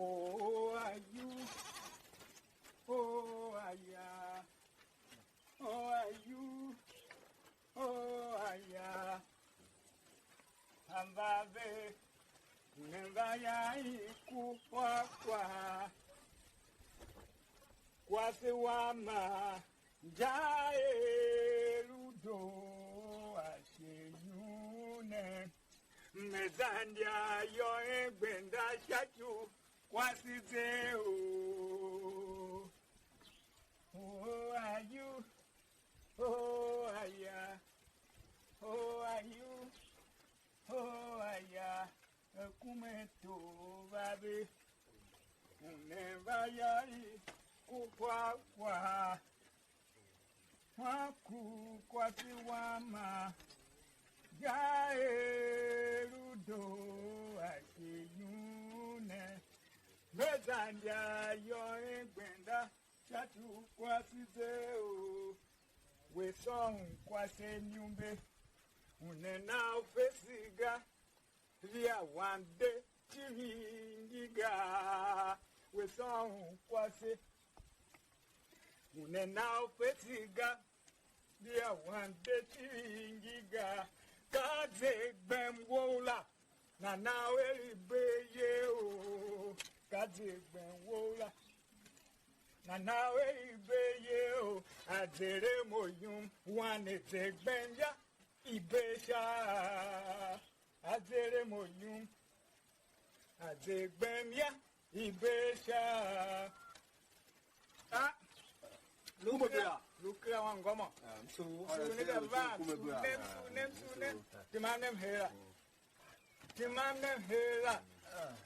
Oh, are you? Oh, yeah. Oh, are you? Oh, yeah. Ambave, nembaya iku kwa kwase wama jae ludo aseyune mezandia yo egbenda shaju kwasite o. Oh, are you? Oh, yeah. Oh, are you? Oh, aya, kumeto babe, unevayari kukwa waku kwa siwama, gaerudo asiyune, bezandia yo egbenda chatu kwa sizeo, wesong kwa senyumbe. Unena ofesiga via wande chiringiga wesong kwase. Unena ofesiga via wande chiringiga kaze bemwola na nawe ibeye o kaze bemwola na nawe ibeye o adere moyum wane te gbenya Ibesha azere moyum azegbemia ibesha ah lukra wangoma so ne da va nem timanem hera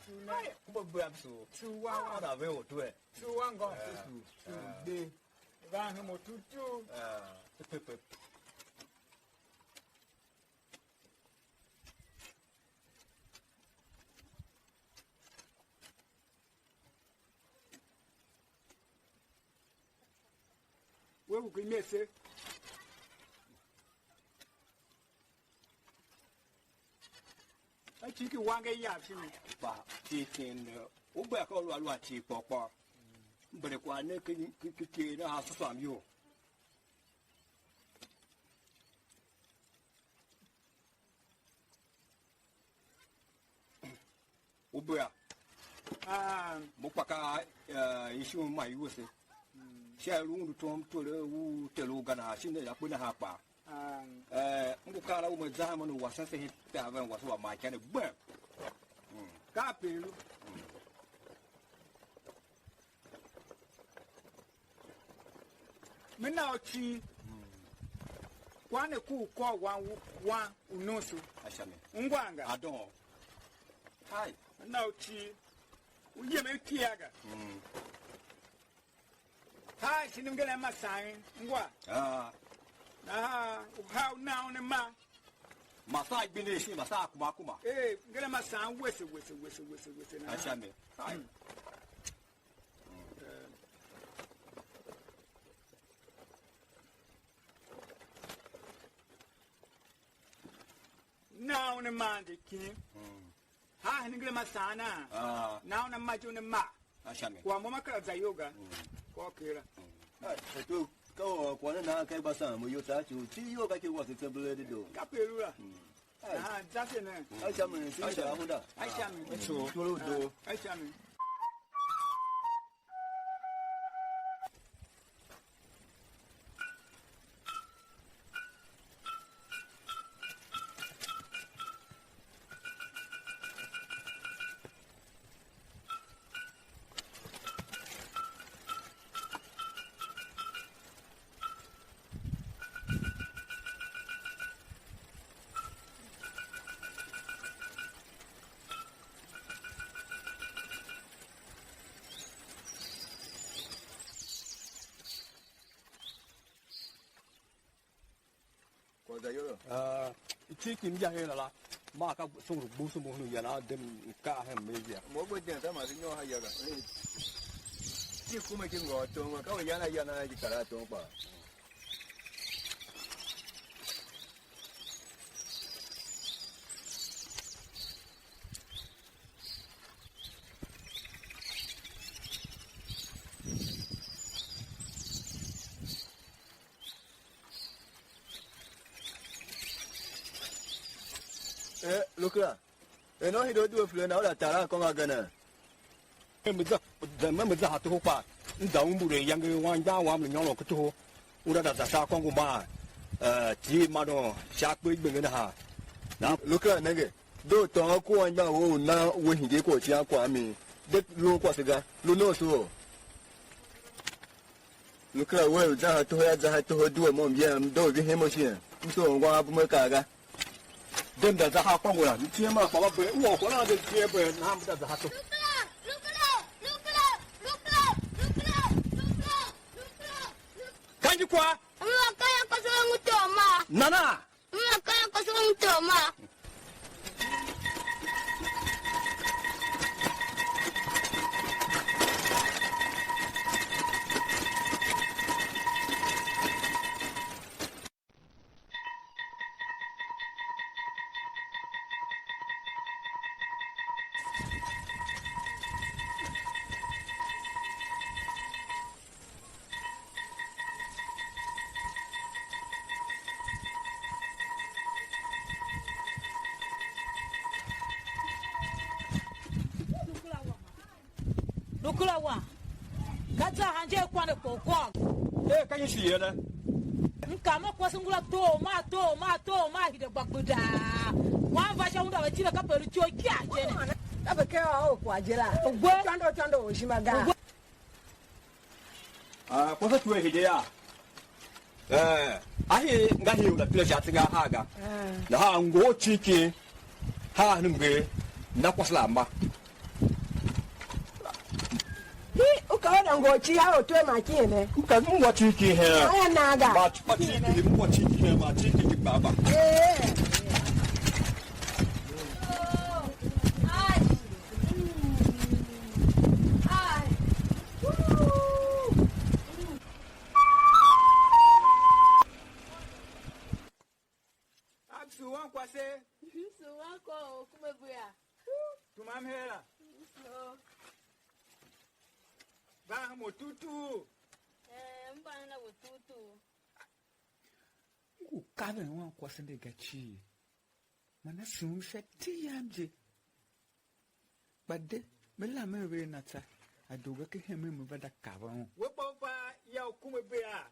tunai kubabram so tuwa ada ve o to e tuwango de va hemo tutu pepe wewe kuimese achiki wange ya chini ba tikin o ba ko lu ati popo mbere kwa ne ki na ha so am yo o ba mo paka isu ma yu se sia lu ndu tom to le u te lu gana sin da ku na ha pa ngu kala u ma za ma no wasa se ta van wasa wa ma kene gbe ka pelu mina ochi kwane ku ko wa unusu ashame ngwanga adon hai na ochi uye me kiaga hai siningele masai ngwa how now ne ma masa gbine shi masa kuma ngele masai wese na ashame hai now ne man de kin ha ngele masana now na majo ne ma ashame kwa mama kala za yoga kwa kira to ko ko na kai ba san mu yo ta chu ti yo ka ke wa se tebele de do ka pelu la jase ne ashame si da hu da ashame so to do ashame ko da yo ti kim ja he la ma ka so ru bu so mo no ya la dem ka he me ya mo bo den ta ma si nyo ha ya ga ti ku me kin go to ma ka ya na ji kara to pa look at. No, he don't do a flame now that Tara come again. The members are to hope. Down to the younger one down 1 million to Ura Sa Congo. G Mado, Shark Big in the heart. Now, look at Nugget. Do talk one now when he gave what Yakwami. That look was a guy, Luno so. Look at well, Zaha to her, Zaha to her do a mom, yam, dog in him machine. So, one up Makaga. Them that are Congo, Tiama, walk around the table and hammer at the hat. Can you cry? Nana! Lukula wa. Kaza hanje kwa ne kokwa. Can you see it? Nkama kwa singula to ma hide gbagbuda. Wa va sha unda bachira ka pelu cho kia jene. Abeke o kwa jira. Ogbo chando oshimaga. Kwa sababu hidea. Ahi ngahi una pila shatinga haga. Na ha ngo chiki. Ha numbe na kwa slamba. Ukaona ngochi hao toe makine. Mwa chiki he. Haya naga. Ma chiki mwa chiki he ma chiki kibaba. Wako kumebuya. Tumamhela. Ba motutu. Mbana wotutu. Ukave wa kwasende gachi. Mana sunse tiyamje. Bade mela mewe nata. Adoga ke heme mbada kavon. Wepo pa ya kumebuya.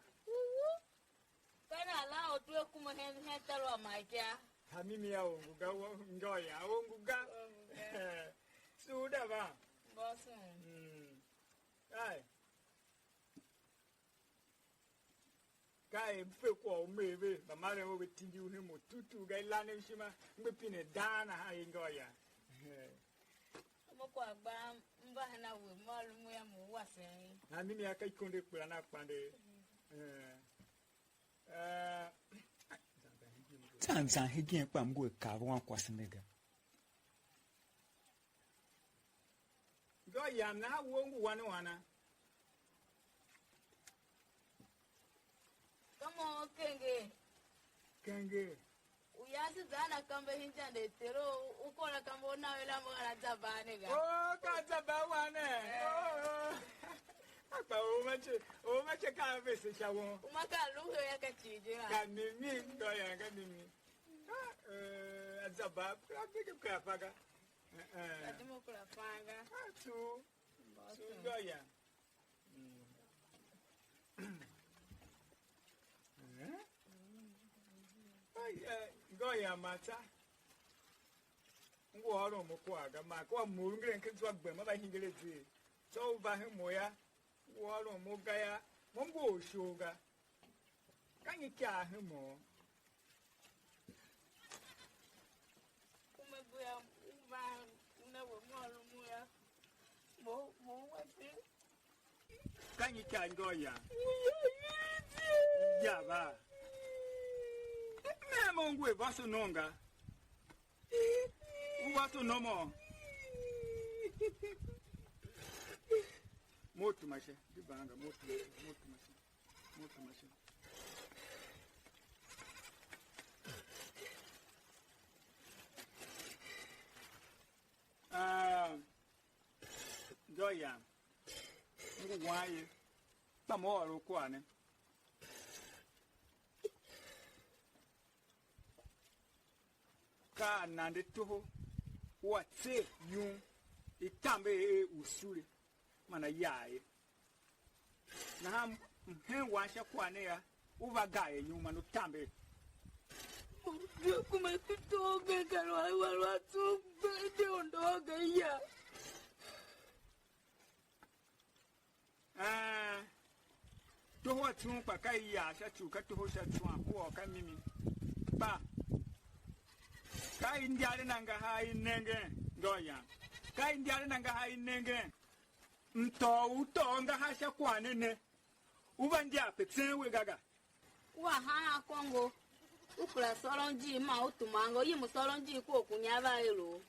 Kana la otu kuma hetalo makia. Hamimi ya onguga ngoya onguga. Suda ba. Bosu. Ai. Kai mfe kwa umebe mama le wo betingi uhe motutu ga ilane mshima mbepine dana ha ngoya. Moko agba mba na we malumu ya mu wasen. Na mimi aka ikonde kula na pande. Tanzan higien kwa mgo kawo kwa senega. Go yam na wongu wana. Kamo kenge. Uyasi zana kambe hinja ndetero ukona kambo na wela mwana zabane ga. Oh ka zabawane. Oh. Apa o mache ka vese chawo. Umaka luho ya kachijira. Ka mimi ndo ya ka mimi. Azaba praktika kwa faga. Adimo kula fanga. Tu ndo ya. Goya mata. Ngo haro mo kwa ga ma kwa murungire nkentu agbe ma ba hingele ti. So ba he moya. Ngo haro mo ga ya. Mo ngo oshoga. Kanyi kya he mo. Kumebuya uba unawe mwalumu ya. Mo wati. Kanyi kya ngoya. Ya ba. Mongwe vaso nonga. Uwato nomo. Moto mashe, dibanga moto mashe. Joya. Ngu waye. Pamoro kwane. ka nande toho wa tse yun itambe usure mana yae na ham hen wa sha kwane ya uba gae nyuma no tambe kuma kutoga karwa walwa tu bede ondoga ya toho tun pa kai ya sha tu ka toho sha tun ko ka mimi ba kai ndiare nanga hai nenge ngoya kai ndiare nanga hai nenge nto uto nga ha sha kwane ne uba ndia petsewe gaga wa ha kongo ukula solonji ma utumango yimu solonji ko kunyaba elo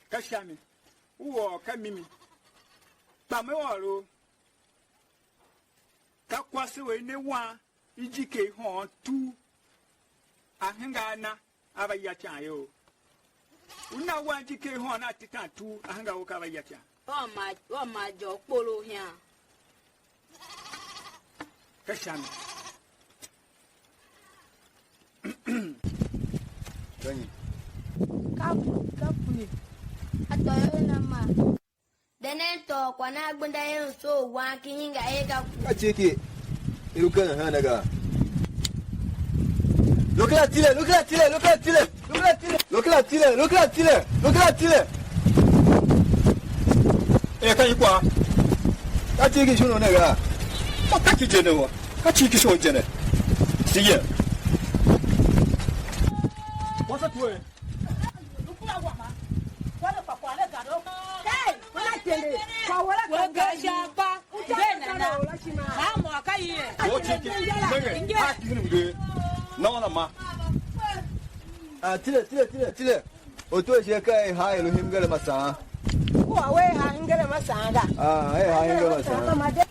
kashami uwo kamimi pameworo ka kwase we ne wa ijike ho tu ahanga na abaya chayo una wa ijike ho na titan tu ahanga wo ka abaya cha o ma jo polo hia kashami Gani. Kapu ni. atoyo na ma dene to kwa na gbunda yin so wa kinga ega Ka ce ke irukan ha daga. Lokala tile. kan ikwa Ka ce ke shuno daga. o ka ki jene wo ka ci ki so jene siye wasa tuwe ukula wa ma wala pa kwa le gado Hey, wala tende. Kwa wala wa ga shapa bena na ha mo akai o ci ki nenge ha ki ni mge no na ma Ah, tile. O to she kai ha ilu himgala masa. Kwa we ha ingere masanga. Ah, ha himgala masa. Kama de.